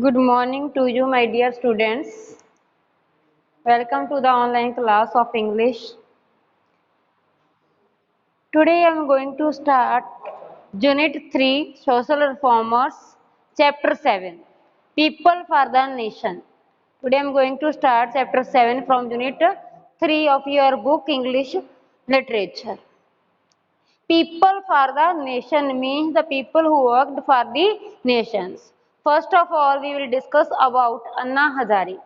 Good morning to you, my dear students. Welcome to the online class of English. Today I am going to start Unit 3 Social Reformers, Chapter 7 People for the Nation. Today I am going to start Chapter 7 from Unit 3 of your book English Literature. People for the nation means the people who worked for the nations. First of all, we will discuss about Anna Hazare.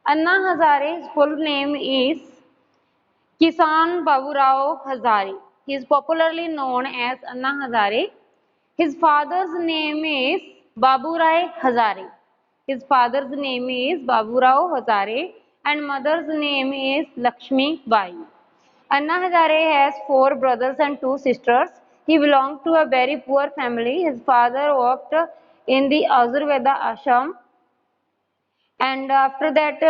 Anna Hazare's full name is Kisan Baburao Hazare. He is popularly known as Anna Hazare. His father's name is Baburai Hazare. His father's name is Baburao Hazare and mother's name is Lakshmi Bai. Anna Hazare has 4 brothers and 2 sisters. He belonged to a very poor family. His father worked in the Ayurveda ashram, and after that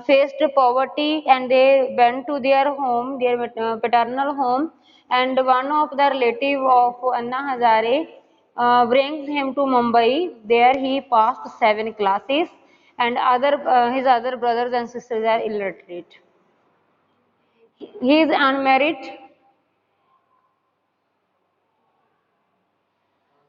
faced poverty, and they went to their home, their paternal home, and one of the relative of Anna Hazare brings him to Mumbai. There he passed 7 classes, and his other brothers and sisters are illiterate. He is unmarried.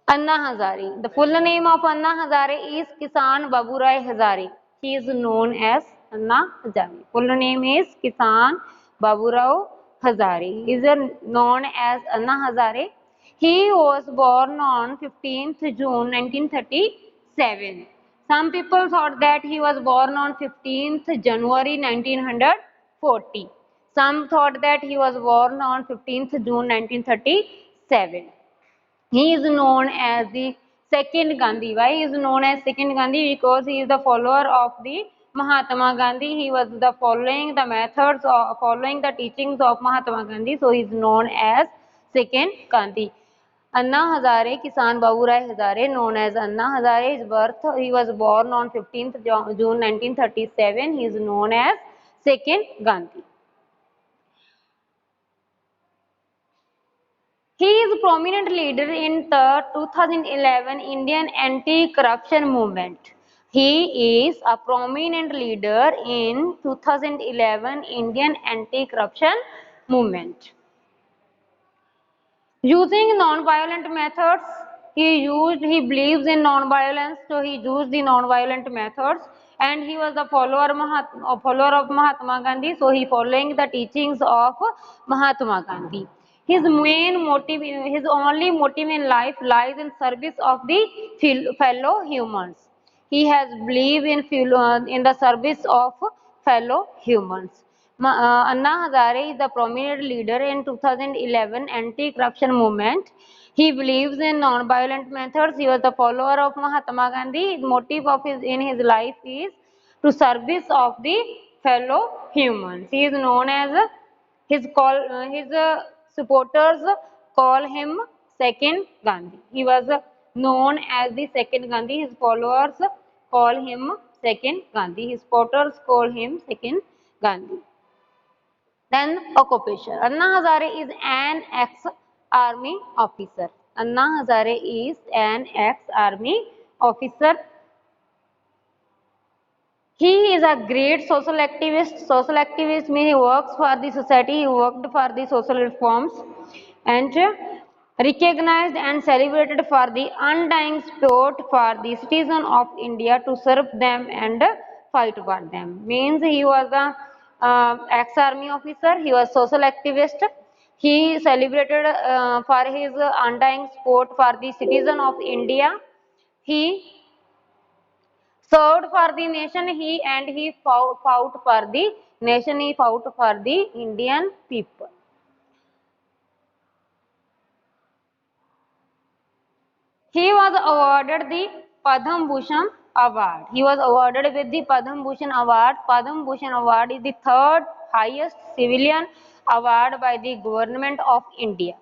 Anna Hazare. The full name of Anna Hazare is Kisan Baburai Hazare. He is known as Anna Hazare. Full name is Kisan Baburao Hazare. He is known as Anna Hazare. He was born on 15th June 1937. Some people thought that he was born on 15th January 1940. Some thought that he was born on 15th June 1937. He is known as the second Gandhi. Why he is known as second Gandhi? Because he is the follower of the Mahatma Gandhi. He was the following the methods of following the teachings of Mahatma Gandhi. So he is known as second Gandhi. Anna Hazare, Kisan Baburai Hazare, known as Anna Hazare, his birth, he was born on 15th June 1937. He is known as second Gandhi. He is a prominent leader in the 2011 Indian anti-corruption movement. He is a prominent leader in 2011 Indian anti-corruption movement. Using non-violent methods, he believes in non-violence, so he used the non-violent methods, and he was a follower of Mahatma Gandhi, so he following the teachings of Mahatma Gandhi. His main motive, his only motive in life lies in service of the fellow humans. He has believed in the service of fellow humans. Anna Hazare is the prominent leader in 2011 anti-corruption movement. He believes in non-violent methods. He was the follower of Mahatma Gandhi. His motive in his life is to service of the fellow humans. He is known as his supporters call him second Gandhi. He was known as the second Gandhi. His followers call him second Gandhi. His supporters call him second Gandhi. Then occupation. Anna Hazare is an ex-army officer. Anna Hazare is an ex-army officer. He is a great social activist. Social activist means he works for the society. He worked for the social reforms and recognized and celebrated for the undying support for the citizen of India to serve them and fight for them. Means he was a ex-army officer. He was social activist. He celebrated for his undying support for the citizen of India. He served for the nation, he fought for the nation, he fought for the Indian people. He was awarded the Padma Bhushan Award. He was awarded with the Padma Bhushan Award. Padma Bhushan Award is the third highest civilian award by the government of India.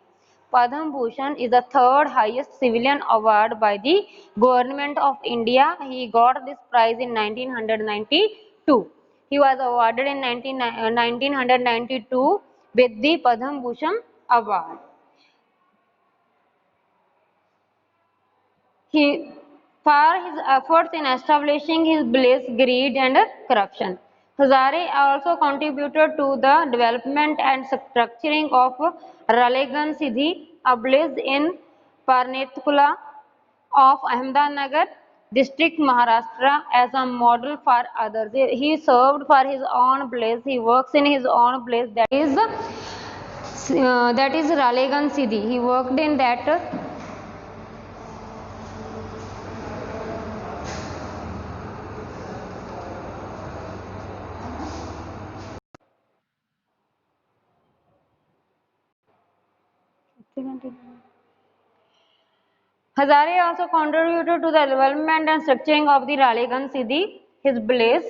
Padma Bhushan is the third highest civilian award by the government of India. He got this prize in 1992. He was awarded in 1992 with the Padma Bhushan Award. He for his efforts in establishing his beliefs, greed and corruption. Hazare also contributed to the development and structuring of Ralegan Siddhi, a village in Parnetkula of Ahmednagar district, Maharashtra, as a model for others. He served for his own place. He works in his own place, that is Ralegan Siddhi. He worked in that. Hazare also contributed to the development and structuring of the Ralegan Siddhi, his place,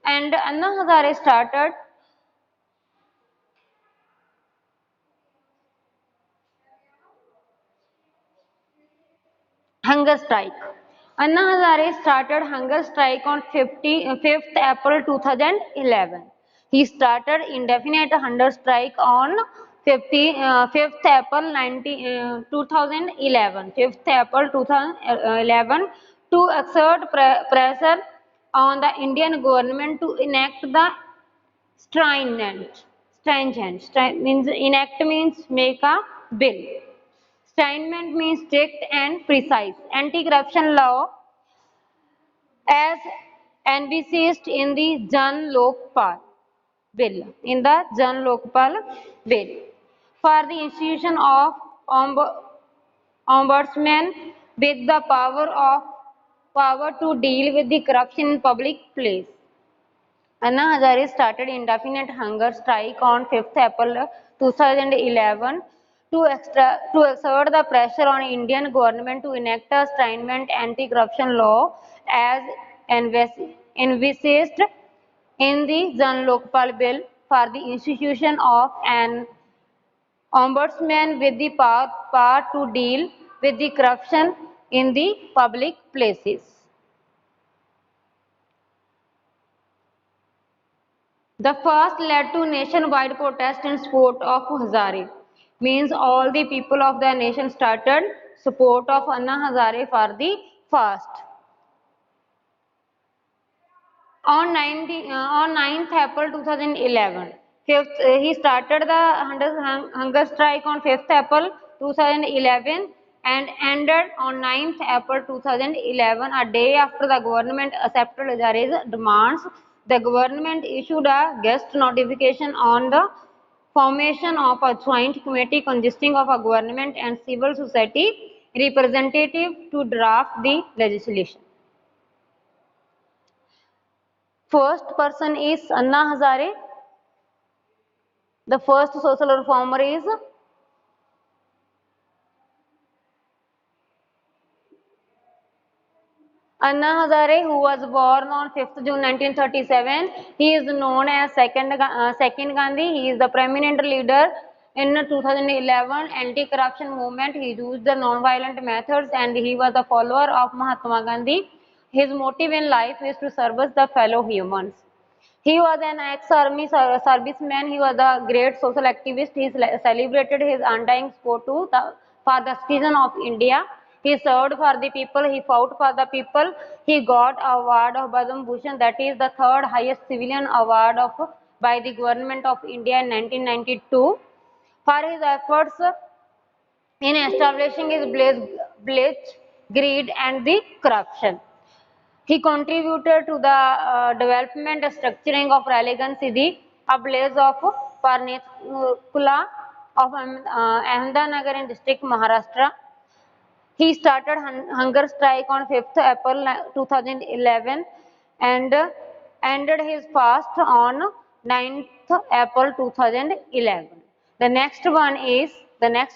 and Anna Hazare started hunger strike. Anna Hazare started hunger strike on 5th April 2011. He started indefinite hunger strike on 5th April 2011. 5th April 2011 to exert pressure on the Indian government to enact the stringent. Means enact means make a bill. Stringent means strict and precise. Anti-corruption law as envisaged in the Jan Lokpal bill. In the Jan Lokpal bill. For the institution of ombudsman with the power to deal with the corruption in public place. Anna Hazare started indefinite hunger strike on 5th April 2011 to exert the pressure on Indian government to enact a stringent anti-corruption law as envisaged in the Jan Lokpal bill for the institution of an ombudsman with the power to deal with the corruption in the public places. The first led to nationwide protest in support of Hazare. Means all the people of the nation started support of Anna Hazare for the fast. On 9th April 2011, he started the hunger strike on 5th April 2011 and ended on 9th April 2011, a day after the government accepted Hazare's demands. The government issued a guest notification on the formation of a joint committee consisting of a government and civil society representative to draft the legislation. First person is Anna Hazare. The first social reformer is Anna Hazare, who was born on 5th June 1937. He is known as Second Gandhi. He is the prominent leader in 2011 anti-corruption movement. He used the non-violent methods and he was a follower of Mahatma Gandhi. His motive in life is to service the fellow humans. He was an ex-army serviceman. He was a great social activist. He celebrated his undying support for the citizen of India. He served for the people. He fought for the people. He got award of Padma Bhushan, that is the third highest civilian award by the government of India in 1992 for his efforts in establishing his blaze, greed and the corruption. He contributed to the development and structuring of Ralegan Siddhi, a village of Parnetkula of Ahmednagar in district Maharashtra. He started hunger strike on 5th April 2011 and ended his fast on 9th April 2011. The next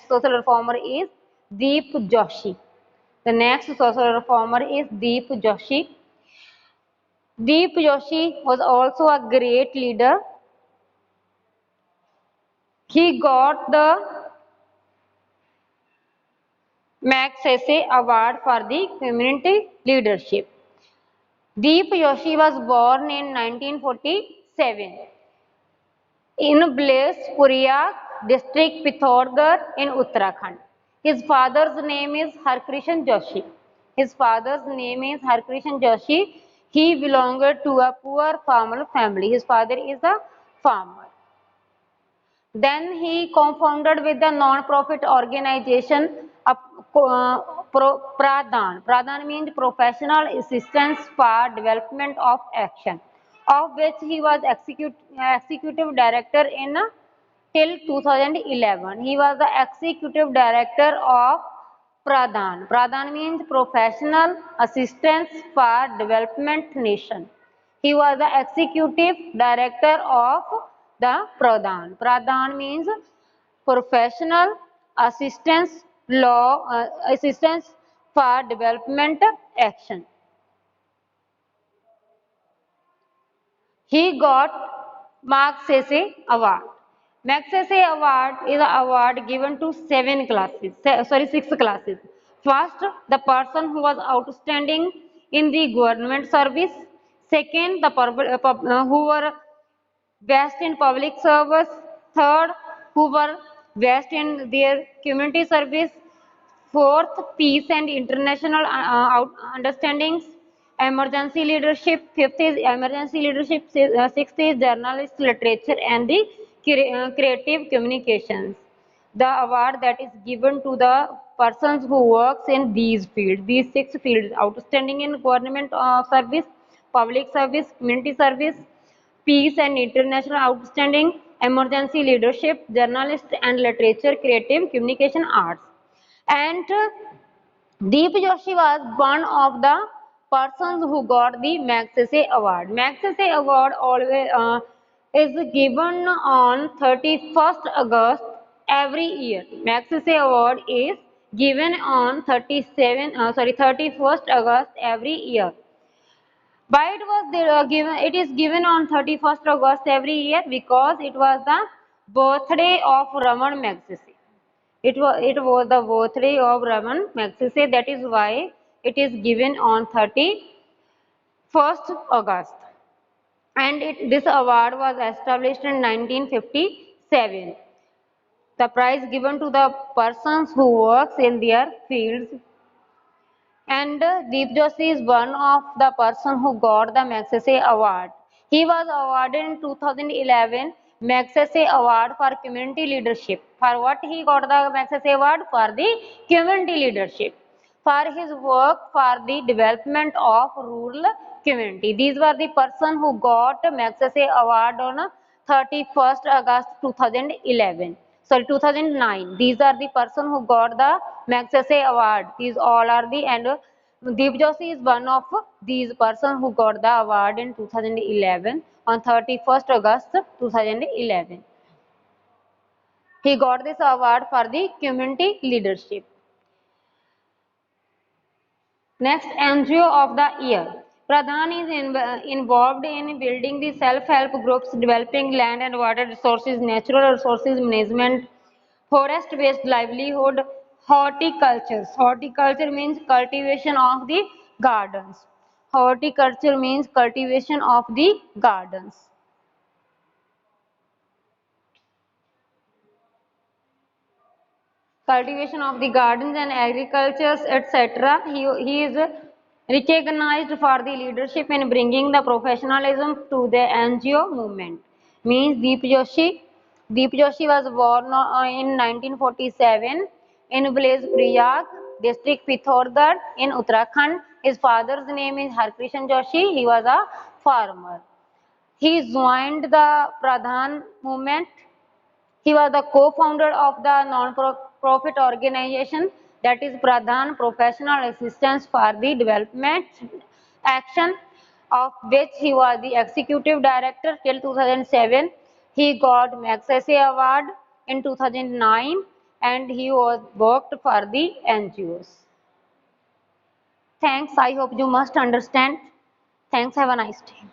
social reformer is Deep Joshi. The next social reformer is Deep Joshi. Deep Joshi was also a great leader. He got the Magsaysay Award for the community leadership. Deep Joshi was born in 1947 in Blaze, Puriya district, Pithoragarh in Uttarakhand. His father's name is Harkrishan Joshi. His father's name is Harkrishan Joshi. He belonged to a poor farmer family. His father is a farmer. Then he co-founded with the non-profit organization Pradhan. Pradhan means Professional Assistance for Development of Action, of which he was executive director in till 2011. He was the executive director of Pradhan. Pradhan means Professional Assistance for Development Nation. He was the executive director of the Pradhan. Pradhan means Professional Assistance Law Assistance for Development Action. He got Magsaysay Award. Magsaysay Award is an award given to six classes. First, the person who was outstanding in the government service. Second, the who were best in public service. Third, who were best in their community service. Fourth, peace and international understandings. Emergency leadership. Fifth is emergency leadership. Sixth is journalist literature and the creative communications. The award that is given to the persons who works in these fields. These six fields: outstanding in government service, public service, community service, peace and international outstanding, emergency leadership, journalist and literature, creative communication, arts. And Deep Joshi was one of the persons who got the Magsaysay Award. Magsaysay Award always is given on 31st August every year. Magsaysay Award is given on 31st August every year. Why it was given? It is given on 31st August every year because it was the birthday of Raman Magsaysay. It was the birthday of Raman Magsaysay. That is why it is given on 31st August. And this award was established in 1957. The prize given to the persons who works in their fields. And Deep Joshi is one of the person who got the Magsaysay Award. He was awarded in 2011 Magsaysay Award for Community Leadership. For what he got the Magsaysay Award? For the community leadership. For his work for the development of rural community. These were the person who got Magsaysay Award on 31st August 2011. Sorry, 2009. These are the person who got the Magsaysay Award. These all are the, and Deep Joshi is one of these person who got the award in 2011 on 31st August 2011. He got this award for the community leadership. Next, NGO of the year. Pradhan is involved in building the self-help groups, developing land and water resources, natural resources management, forest-based livelihood, horticulture. Horticulture means cultivation of the gardens. Horticulture means cultivation of the gardens. Cultivation of the gardens and agriculture, etc. He is recognized for the leadership in bringing the professionalism to the NGO movement. Means Deep Joshi. Deep Joshi was born in 1947 in village Priyag, district Pithoradgarh in Uttarakhand. His father's name is Harkrishan Joshi. He was a farmer. He joined the Pradhan movement. He was the co-founder of the non-profit organization that is Pradhan Professional Assistance for the Development Action, of which he was the executive director till 2007. He got Magsaysay Award in 2009 and he was worked for the NGOs. Thanks. I hope you must understand. Thanks. Have a nice day.